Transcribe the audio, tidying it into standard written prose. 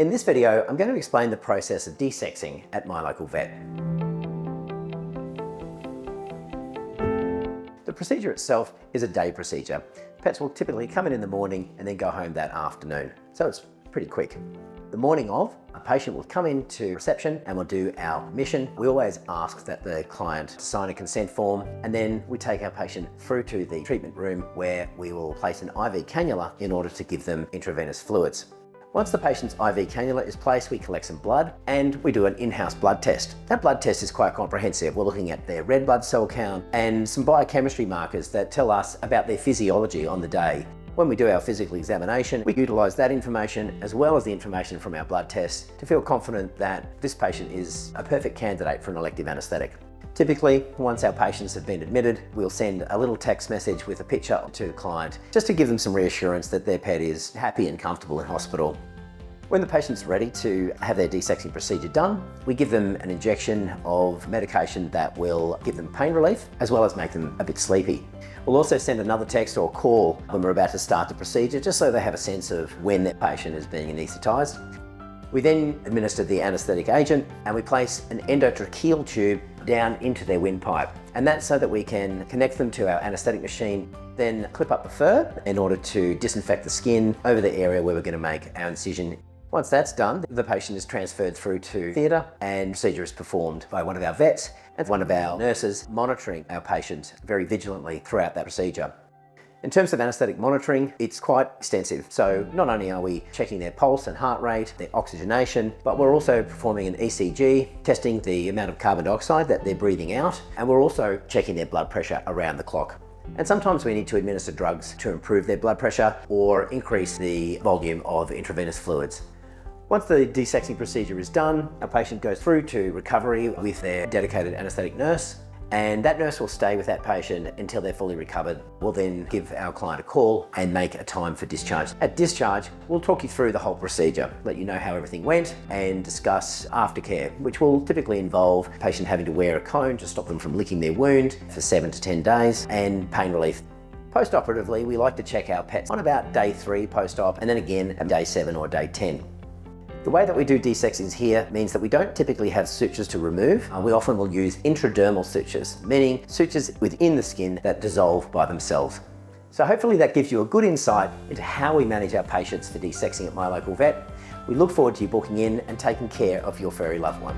In this video, I'm going to explain the process of desexing at my local vet. The procedure itself is a day procedure. Pets will typically come in the morning and then go home that afternoon, so it's pretty quick. The morning of, a patient will come into reception and we'll do our mission. We always ask that the client sign a consent form, and then we take our patient through to the treatment room where we will place an IV cannula in order to give them intravenous fluids. Once the patient's IV cannula is placed, we collect some blood and we do an in-house blood test. That blood test is quite comprehensive. We're looking at their red blood cell count and some biochemistry markers that tell us about their physiology on the day. When we do our physical examination, we utilise that information as well as the information from our blood test to feel confident that this patient is a perfect candidate for an elective anaesthetic. Typically, once our patients have been admitted, we'll send a little text message with a picture to the client just to give them some reassurance that their pet is happy and comfortable in hospital. When the patient's ready to have their desexing procedure done, we give them an injection of medication that will give them pain relief as well as make them a bit sleepy. We'll also send another text or call when we're about to start the procedure, just so they have a sense of when their patient is being anaesthetised. We then administer the anaesthetic agent and we place an endotracheal tube down into their windpipe. And that's so that we can connect them to our anaesthetic machine, then clip up the fur in order to disinfect the skin over the area where we're going to make our incision. Once that's done, the patient is transferred through to theatre and procedure is performed by one of our vets and one of our nurses monitoring our patient very vigilantly throughout that procedure. In terms of anaesthetic monitoring, it's quite extensive. So not only are we checking their pulse and heart rate, their oxygenation, but we're also performing an ECG, testing the amount of carbon dioxide that they're breathing out, and we're also checking their blood pressure around the clock. And sometimes we need to administer drugs to improve their blood pressure or increase the volume of intravenous fluids. Once the desexing procedure is done, our patient goes through to recovery with their dedicated anaesthetic nurse, and that nurse will stay with that patient until they're fully recovered. We'll then give our client a call and make a time for discharge. At discharge, we'll talk you through the whole procedure, let you know how everything went, and discuss aftercare, which will typically involve the patient having to wear a cone to stop them from licking their wound for 7 to 10 days, and pain relief. Post-operatively, we like to check our pets on about day 3 post-op, and then again at day 7 or day 10. The way that we do desexings here means that we don't typically have sutures to remove. We often will use intradermal sutures, meaning sutures within the skin that dissolve by themselves. So hopefully that gives you a good insight into how we manage our patients for desexing at my local vet. We look forward to you booking in and taking care of your furry loved one.